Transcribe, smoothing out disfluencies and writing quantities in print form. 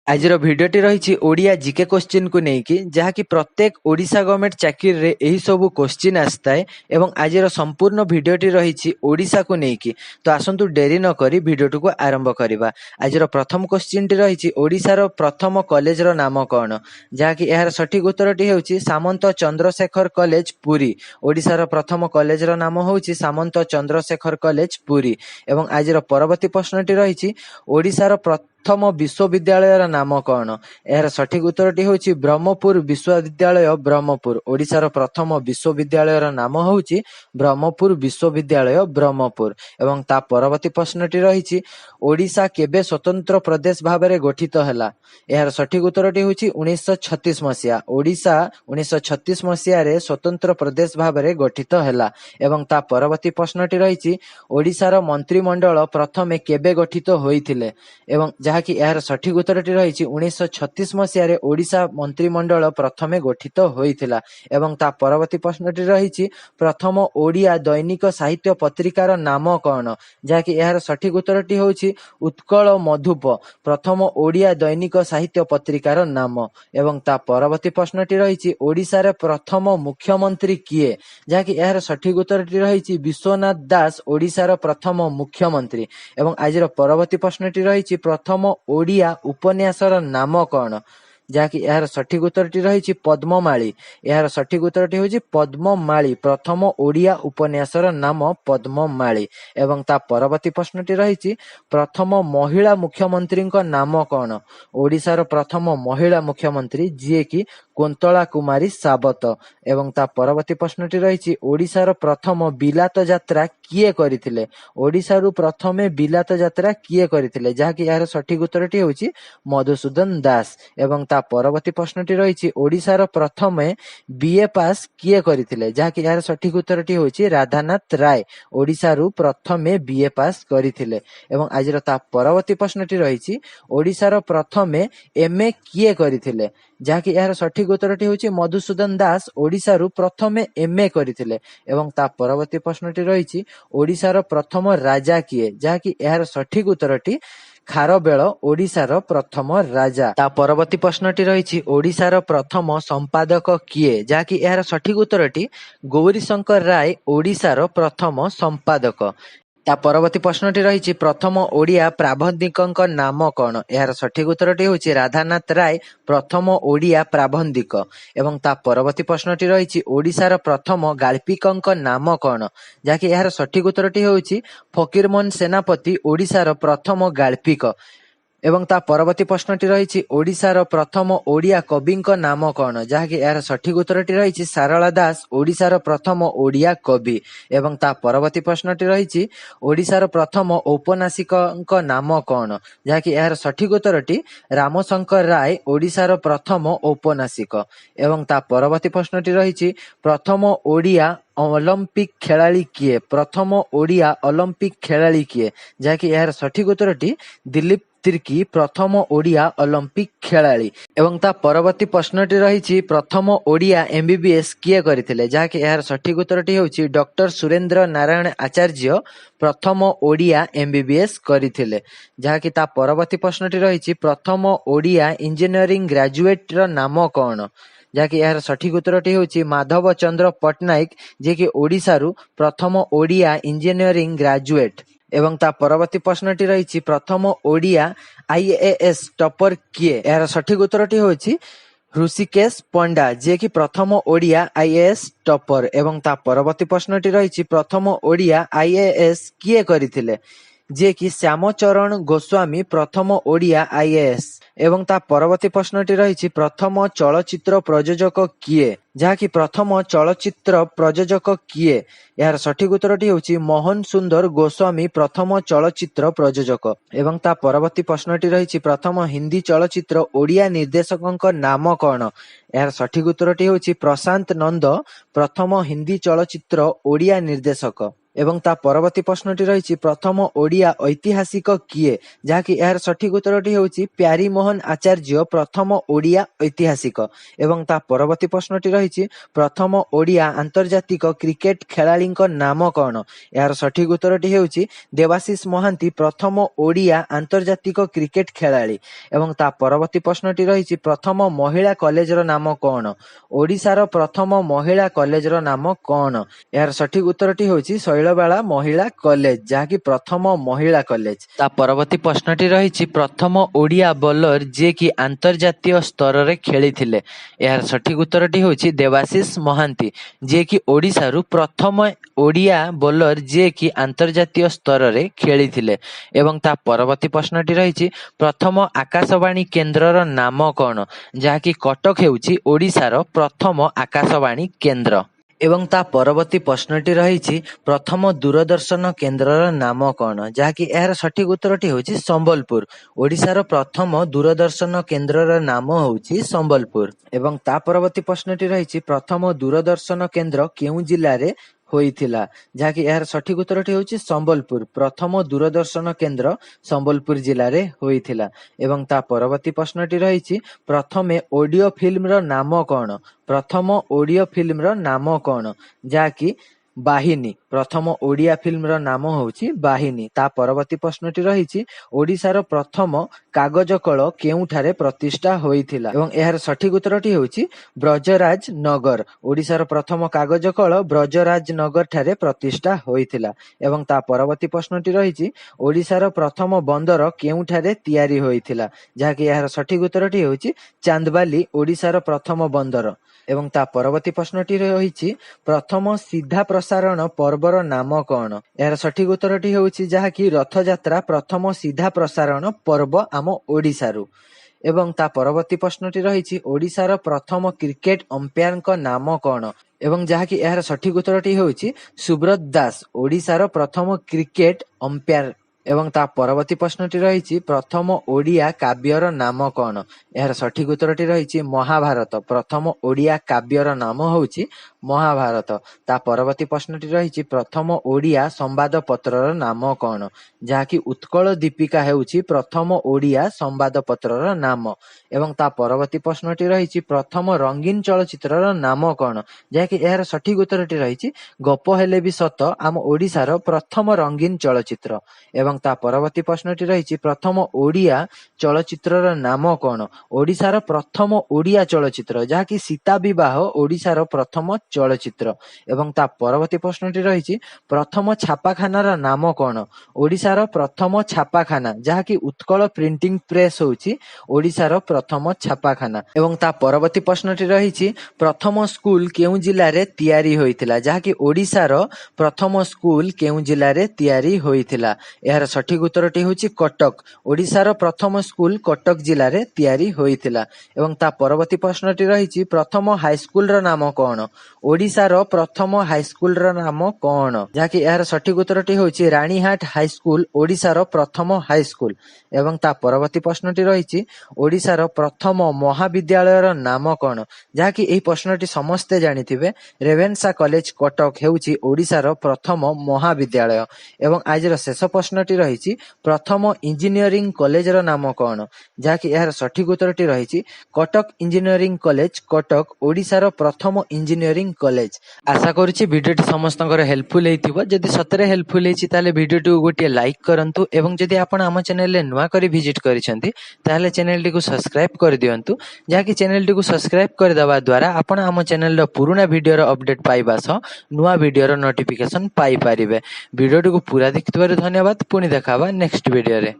आजिर भिडियोटी रही Odia GK question को लेकिन जहाँकि प्रत्येक ओडिशा गवर्नमेंट चाकरी रे यही सब क्वेश्चन आसताए एवं आजिर संपूर्ण भिडियोटी रही ओडिशा को लेकिन। तो आसंतु डेरी न करी भिडियोटी को आरंभ करवा। आजिर प्रथम क्वेश्चन टी रही ओडिशार प्रथम कॉलेज रो नाम कौन, जहाँकि यार सठिक उत्तरटी होची सामंत चंद्रशेखर कॉलेज पुरी। ओडिशार प्रथम कॉलेज रो नाम होची सामंत चंद्रशेखर कॉलेज पुरी। एवं आजिर परवर्ती प्रश्नटी रही ओडिशार प्रथम विश्वविद्यालय नाम कौन, यार सठिक उत्तरटी होची ब्रह्मपुर विश्वविद्यालय ब्रह्मपुर। ओडिशार प्रथम विश्वविद्यालय नाम होची ब्रह्मपुर विश्वविद्यालय ब्रह्मपुर। एवं ता परवर्ती प्रश्नटी रही ओडिशा केबे स्वतंत्र प्रदेश भाव में गठित हैला, यार सठिक उत्तरटी होची 1936 मसीहा। ओडिशा 1936 मसीहा रे स्वतंत्र प्रदेश भाव में गठित हैला। एवं ता परवर्ती प्रश्नटी रही ओडिशार मंत्रिमंडल प्रथमे केबे गठित होइथिले, एवं जहाँकि यार सठिक उत्तरटी रही 1936 मसीह ओडिशा मंत्रिमंडल प्रथमे गठित होइथिला। एवं ता परवर्ती प्रश्नटी रही प्रथम ओडिया दैनिक साहित्य पत्रिकार नाम कौन, जहाँकि यार सठिक उत्तरटी होची उत्कल मधुप प्रथम ओडिया दैनिक साहित्य पत्रिकार नाम। एवं ता परवर्ती प्रश्नटी रही ओडिशार प्रथम मुख्यमंत्री किए, जहाँकि यार सठिक उत्तरटी रही विश्वनाथ दास ओडिशार प्रथम मुख्यमंत्री। एवं आजिर परवर्ती प्रश्नटी रही प्रथम ओडिया उपन्यासर नाम कौन, जहाँकि यार सठिक उत्तरटी रही पद्ममाली। यार सठिक उत्तरटी होची पद्ममाली प्रथम ओडिया उपन्यासर नाम पद्ममाली। एवं ता परवर्ती प्रश्नटी रही प्रथम महिला मुख्यमंत्री नाम कौन, ओडिशार प्रथम महिला मुख्यमंत्री जी की कुंतला कुमारी साबत। एवं ता परवर्ती प्रश्नटी रही ओडिशार प्रथम बिलात यात्रा किए करथिले, ओडिशारू प्रथमे बिलात यात्रा किए करथिले, जहाँकि यार सठिक उत्तरटी होची मधुसूदन दास। एवं ता परवर्ती प्रश्नटी रही ओडिशार प्रथमे बीए पास किए करथिले, जहाँकि यार सठिक उत्तरटी होची राधानाथ राय ओडिशारू प्रथमे बीए पास करथिले। एवं आजिर ता परवर्ती प्रश्नटी रही ओडिशार प्रथमे एमए किए करथिले, जहाँकि यार सठिक उत्तरटी होची मधुसूदन दास ओडिशारू प्रथमे एमए करथिले। एवं ता परवर्ती प्रश्नटी रही ओडिशार प्रथम राजा किए, जहाँकि यार सठिक उत्तरटी खारबेल ओडिशार प्रथम राजा। ता परवर्ती प्रश्नटी रही ओडिशार प्रथम संपादक किए, जहाँकि यार सठिक उत्तरटी गौरीशंकर राय ओडिशार प्रथम संपादक। ता परवर्ती प्रश्नटी रही प्रथम ओडिया प्राबंधिक नाम कौन, यार सठिक उत्तरटी होची राधानाथ राय प्रथम ओडिया प्राबंधिक। एवं ता परवर्ती प्रश्नटी रही ओडिशार प्रथम गाल्पिक नाम कौन, जहाँकि यार सठिक उत्तरटी होची फकीरमोहन सेनापति ओडिशार प्रथम गाल्पिक। एवं ता परवर्ती प्रश्नटी रही ओडिशार प्रथम ओडिया कविंक नाम कौन, जहाँकि यार सठिक उत्तरटी रही सारला दास ओडिशार प्रथम ओडिया कवि। एवं ता परवर्ती प्रश्नटी रही ओडिशार प्रथम औपन्यासिक नाम कौन, जहाँकि यार सठिक उत्तरटी रामशंकर राय ओडिशार प्रथम औपन्यासिक। एवं ता परवर्ती प्रश्नटी रही प्रथम ओडिया ओलंपिक खेलाड़ी किए, प्रथम ओडिया ओलंपिक खेलाड़ी किए, जहाँकि यार सठिक उत्तरटी दिलीप तिर्की प्रथम ओडिया ओलंपिक खेलाड़ी। एवं ता परवर्ती प्रश्नटी रही प्रथम ओडिया एमबीबीएस किए करथिले, जहाँकि यार सठिक उत्तरटी होची डॉक्टर सुरेंद्र नारायण आचार्य प्रथम ओडिया एमबीबीएस करथिले। जहाँकि ता परवर्ती प्रश्नटी रही प्रथम ओडिया इंजीनियरिंग ग्रेजुएट र नाम कौन, जहाँकि यार सठिक उत्तरटी होची माधव चंद्र पट्टनायक, जे कि ओडिशारू प्रथम ओडिया इंजीनियरिंग ग्रेजुएट। एवं ता परवर्ती प्रश्नटी रही प्रथम ओडिया आईएएस टॉपर किए, यार सठिक उत्तरटी होची ऋषिकेश पंडा, जे कि प्रथम ओडिया आईएएस टॉपर। एवं ता परवर्ती प्रश्नटी रही प्रथम ओडिया आईएएस किए करथिले, जे कि श्यामचरण गोस्वामी प्रथम ओडिया आईएएस। एवं ता परवर्ती प्रश्नटी रही प्रथम चलचित्र प्रयोजक किए, जहाँकि प्रथम चलचित्र प्रयोजक किए, यार सठिक उत्तरटी होची मोहन सुंदर गोस्वामी प्रथम चलचित्र प्रयोजक। एवं ता परवर्ती प्रश्नटी रही प्रथम हिंदी चलचित्र ओडिया निर्देशक नाम कौन, यार सठिक उत्तरटी होची प्रशांत नंद प्रथम हिंदी चलचित्र ओडिया निर्देशक। ଏବଂ ତା ପରବର୍ତ୍ତୀ ପ୍ରଶ୍ନଟି ରହିଛି ପ୍ରଥମ ଓଡ଼ିଆ ଐତିହାସିକ କିଏ? ଯାହାକି ଏହାର ସଠିକ ଉତ୍ତରଟି ହେଉଛି ପ୍ୟାରୀମୋହନ ଆଚାର୍ଯ୍ୟ ପ୍ରଥମ ଓଡ଼ିଆ ଐତିହାସିକ। ଏବଂ ତା ପରବର୍ତ୍ତୀ ପ୍ରଶ୍ନଟି ରହିଛି ପ୍ରଥମ ଓଡ଼ିଆ ଆନ୍ତର୍ଜାତିକ କ୍ରିକେଟ ଖେଳାଳିଙ୍କ ନାମ କ'ଣ? ଏହାର ସଠିକ ଉତ୍ତରଟି ହେଉଛି ଦେବାଶିଷ ମହାନ୍ତି ପ୍ରଥମ ଓଡ଼ିଆ ଆନ୍ତର୍ଜାତିକ କ୍ରିକେଟ ଖେଳାଳି। ଏବଂ ତା ପରବର୍ତ୍ତୀ ପ୍ରଶ୍ନଟି ରହିଛି ପ୍ରଥମ ମହିଳା କଲେଜର ନାମ କ'ଣ? ଓଡ଼ିଶାର ପ୍ରଥମ ମହିଳା କଲେଜର ନାମ କ'ଣ? ଏହାର ସଠିକ ଉତ୍ତରଟି ହେଉଛି ଶୈଳବାଳା ମହିଳା କଲେଜ, ଯାହାକି ପ୍ରଥମ ମହିଳା କଲେଜ। ତା ପରବର୍ତ୍ତୀ ପ୍ରଶ୍ନଟି ରହିଛି ପ୍ରଥମ ଓଡ଼ିଆ ବୋଲର ଯିଏକି ଆନ୍ତର୍ଜାତୀୟ ସ୍ତରରେ ଖେଳିଥିଲେ। ଏହାର ସଠିକ ଉତ୍ତରଟି ହେଉଛି ଦେବାଶିଷ ମହାନ୍ତି, ଯିଏକି ଓଡ଼ିଶାରୁ ପ୍ରଥମ ଓଡ଼ିଆ ବୋଲର ଯିଏକି ଆନ୍ତର୍ଜାତୀୟ ସ୍ତରରେ ଖେଳିଥିଲେ। ଏବଂ ତା ପରବର୍ତ୍ତୀ ପ୍ରଶ୍ନଟି ରହିଛି ପ୍ରଥମ ଆକାଶବାଣୀ କେନ୍ଦ୍ରର ନାମ କ'ଣ? ଯାହାକି କଟକ ହେଉଛି ଓଡ଼ିଶାର ପ୍ରଥମ ଆକାଶବାଣୀ କେନ୍ଦ୍ର। ଏବଂ ତା ପରବର୍ତ୍ତୀ ପ୍ରଶ୍ନଟି ରହିଛି ପ୍ରଥମ ଦୂରଦର୍ଶନ କେନ୍ଦ୍ରର ନାମ କ'ଣ? ଯାହାକି ଏହାର ସଠିକ ଉତ୍ତରଟି ହେଉଛି ସମ୍ବଲପୁର। ଓଡ଼ିଶାର ପ୍ରଥମ ଦୂରଦର୍ଶନ କେନ୍ଦ୍ରର ନାମ ହେଉଛି ସମ୍ବଲପୁର। ଏବଂ ତା ପରବର୍ତ୍ତୀ ପ୍ରଶ୍ନଟି ରହିଛି ପ୍ରଥମ ଦୂରଦର୍ଶନ କେନ୍ଦ୍ର କେଉଁ ଜିଲ୍ଲାରେ ହୋଇଥିଲା? ଯାହାକି ଏହାର ସଠିକ ଉତ୍ତରଟି ହେଉଛି ସମ୍ବଲପୁର। ପ୍ରଥମ ଦୂରଦର୍ଶନ କେନ୍ଦ୍ର ସମ୍ବଲପୁର ଜିଲ୍ଲାରେ ହୋଇଥିଲା। ଏବଂ ତା ପରବର୍ତ୍ତୀ ପ୍ରଶ୍ନଟି ରହିଛି ପ୍ରଥମେ ଅଡିଓ ଫିଲ୍ମର ନାମ କ'ଣ? ପ୍ରଥମ ଓଡ଼ିଆ ଫିଲ୍ମର ନାମ କ'ଣ? ଯାହାକି ବାହିନୀ। ପ୍ରଥମ ଓଡ଼ିଆ ଫିଲ୍ମର ନାମ ହେଉଛି ବାହିନୀ। ତା ପରବର୍ତ୍ତୀ ପ୍ରଶ୍ନଟି ରହିଛି ଓଡ଼ିଶାର ପ୍ରଥମ କାଗଜ କଳ କେଉଁଠାରେ ପ୍ରତିଷ୍ଠା ହୋଇଥିଲା? ଏବଂ ଏହାର ସଠିକ ଉତ୍ତରଟି ହେଉଛି ବ୍ରଜରାଜ ନଗର। ଓଡ଼ିଶାର ପ୍ରଥମ କାଗଜ କଳ ବ୍ରଜରାଜ ନଗର ଠାରେ ପ୍ରତିଷ୍ଠା ହୋଇଥିଲା। ଏବଂ ତା ପରବର୍ତ୍ତୀ ପ୍ରଶ୍ନଟି ରହିଛି ଓଡ଼ିଶାର ପ୍ରଥମ ବନ୍ଦର କେଉଁଠାରେ ତିଆରି ହୋଇଥିଲା? ଯାହାକି ଏହାର ସଠିକ ଉତ୍ତରଟି ହେଉଛି ଚାନ୍ଦବାଲି ଓଡ଼ିଶାର ପ୍ରଥମ ବନ୍ଦର। ଏବଂ ତା ପରବର୍ତ୍ତୀ ପ୍ରଶ୍ନଟି ରହିଛି ପ୍ରଥମ ସିଧା ପ୍ରସାରଣ ପର୍ବର ନାମ କ'ଣ? ଏହାର ସଠିକ ଉତ୍ତରଟି ହେଉଛି ଯାହାକି ରଥଯାତ୍ରା ପ୍ରଥମ ସିଧା ପ୍ରସାରଣ ପର୍ବ ଆମ ଓଡ଼ିଶାରୁ। ଏବଂ ତା ପରବର୍ତ୍ତୀ ପ୍ରଶ୍ନଟି ରହିଛି ଓଡ଼ିଶାର ପ୍ରଥମ କ୍ରିକେଟ ଅମ୍ପାୟାରଙ୍କ ନାମ କ'ଣ? ଏବଂ ଯାହାକି ଏହାର ସଠିକ ଉତ୍ତରଟି ହେଉଛି ସୁବ୍ରତ ଦାସ, ଓଡ଼ିଶାର ପ୍ରଥମ କ୍ରିକେଟ ଅମ୍ପାୟାର। ଏବଂ ତା ପରବର୍ତ୍ତୀ ପ୍ରଶ୍ନଟି ରହିଛି ପ୍ରଥମ ଓଡ଼ିଆ କାବ୍ୟର ନାମ କ'ଣ? ଏହାର ସଠିକ ଉତ୍ତରଟି ରହିଛି ମହାଭାରତ। ପ୍ରଥମ ଓଡ଼ିଆ କାବ୍ୟର ନାମ ହେଉଛି ମହାଭାରତ। ତା ପରବର୍ତ୍ତୀ ପ୍ରଶ୍ନଟି ରହିଛି ପ୍ରଥମ ଓଡ଼ିଆ ସମ୍ବାଦପତ୍ରର ନାମ କ'ଣ? ଯାହାକି ଉତ୍କଳ ଦୀପିକା ହେଉଛି ପ୍ରଥମ ଓଡ଼ିଆ ସମ୍ବାଦପତ୍ରର ନାମ। ଏବଂ ତା ପରବର୍ତ୍ତୀ ପ୍ରଶ୍ନଟି ରହିଛି ପ୍ରଥମ ରଙ୍ଗୀନ ଚଳଚ୍ଚିତ୍ରର ନାମ କ'ଣ? ଯାହାକି ଏହାର ସଠିକ ଉତ୍ତରଟି ରହିଛି ଗପ ହେଲେ ବି ସତ ଆମ ଓଡ଼ିଶାର ପ୍ରଥମ ରଙ୍ଗୀନ ଚଳଚ୍ଚିତ୍ର। ଏବଂ ତା ପରବର୍ତ୍ତୀ ପ୍ରଶ୍ନଟି ରହିଛି ପ୍ରଥମ ଓଡ଼ିଆ ଚଳଚ୍ଚିତ୍ରର ନାମ କ'ଣ? ଓଡ଼ିଶାର ପ୍ରଥମ ଓଡ଼ିଆ ଚଳଚ୍ଚିତ୍ର, ଯାହାକି ସୀତା ବିବାହ ଓଡ଼ିଶାର ପ୍ରଥମ ଚଳଚ୍ଚିତ୍ର। ଏବଂ ତା ପରବର୍ତ୍ତୀ ପ୍ରଶ୍ନଟି ରହିଛି ପ୍ରଥମ ଛାପାଖାନାର ନାମ କ'ଣ? ଓଡ଼ିଶାର ପ୍ରଥମ ଛାପାଖାନା, ଯାହାକି ଉତ୍କଳ ପ୍ରିଣ୍ଟିଂ ପ୍ରେସ ହେଉଛି ଓଡ଼ିଶାର ପ୍ରଥମ ଛାପାଖାନା। ଏବଂ ତା ପରବର୍ତ୍ତୀ ପ୍ରଶ୍ନଟି ରହିଛି ପ୍ରଥମ ସ୍କୁଲ କେଉଁ ଜିଲ୍ଲାରେ ତିଆରି ହୋଇଥିଲା? ଯାହାକି ଓଡ଼ିଶାର ପ୍ରଥମ ସ୍କୁଲ କେଉଁ ଜିଲ୍ଲାରେ ତିଆରି ହୋଇଥିଲା? ଏହାର ସଠିକ ଉତ୍ତରଟି ହେଉଛି କଟକ। ଓଡ଼ିଶାର ପ୍ରଥମ ସ୍କୁଲ କଟକ ଜିଲ୍ଲାରେ ତିଆରି ହୋଇଥିଲା। ଏବଂ ତା ପରବର୍ତ୍ତୀ ପ୍ରଶ୍ନଟି ରହିଛି ପ୍ରଥମ ହାଇସ୍କୁଲର ନାମ କ'ଣ? ଓଡ଼ିଶାର ପ୍ରଥମ ହାଇସ୍କୁଲର ନାମ କ'ଣ? ଯାହାକି ଏହାର ସଠିକ ଉତ୍ତରଟି ହେଉଛି ରାଣୀହାଟ ହାଇସ୍କୁଲ, ଓଡ଼ିଶାର ପ୍ରଥମ ହାଇସ୍କୁଲ। ଏବଂ ତା ପରବର୍ତ୍ତୀ ପ୍ରଶ୍ନଟି ରହିଛି ଓଡ଼ିଶାର ପ୍ରଥମ ମହାବିଦ୍ୟାଳୟର ନାମ କ'ଣ? ଯାହାକି ଏହି ପ୍ରଶ୍ନଟି ସମସ୍ତେ ଜାଣିଥିବେ, ରେଭେନ୍ସା କଲେଜ କଟକ ହେଉଛି ଓଡ଼ିଶାର ପ୍ରଥମ ମହାବିଦ୍ୟାଳୟ। ଏବଂ ଆଜିର ଶେଷ ପ୍ରଶ୍ନଟି ରହିଛି ପ୍ରଥମ ଇଞ୍ଜିନିୟରିଂ କଲେଜର ନାମ କ'ଣ? ଯାହାକି ଏହାର ସଠିକ ଉତ୍ତରଟି ରହିଛି କଟକ ଇଞ୍ଜିନିୟରିଂ କଲେଜ କଟକ, ଓଡ଼ିଶାର ପ୍ରଥମ ଇଞ୍ଜିନିୟରିଂ କଲେଜ। ଆଶା କରୁଛି ଭିଡ଼ିଓଟି ସମସ୍ତଙ୍କର ହେଲ୍ପଫୁଲ ହେଇଥିବ। ଯଦି ସତରେ ହେଲ୍ପଫୁଲ ହେଇଛି ତାହେଲେ ଭିଡ଼ିଓଟିକୁ ଗୋଟିଏ ଲାଇକ୍ କରନ୍ତୁ। ଏବଂ ଯଦି ଆପଣ ଆମ ଚ୍ୟାନେଲରେ ନୂଆ କରି ଭିଜିଟ୍ କରିଛନ୍ତି ତାହେଲେ ଚ୍ୟାନେଲଟିକୁ ସବସ୍କ୍ରାଇବ କରିଦିଅନ୍ତୁ। ଯାହାକି ଚ୍ୟାନେଲଟିକୁ ସବସ୍କ୍ରାଇବ କରିଦେବା ଦ୍ୱାରା ଆପଣ ଆମ ଚ୍ୟାନେଲର ପୁରୁଣା ଭିଡ଼ିଓର ଅପଡେଟ୍ ପାଇବା ସହ ନୂଆ ଭିଡ଼ିଓର ନୋଟିଫିକେସନ ପାଇପାରିବେ। ଭିଡ଼ିଓଟିକୁ ପୁରା ଦେଖିଥିବାରୁ ଧନ୍ୟବାଦ। ପୁଣି ଦେଖା ହେବା ନେକ୍ସଟ ଭିଡ଼ିଓରେ।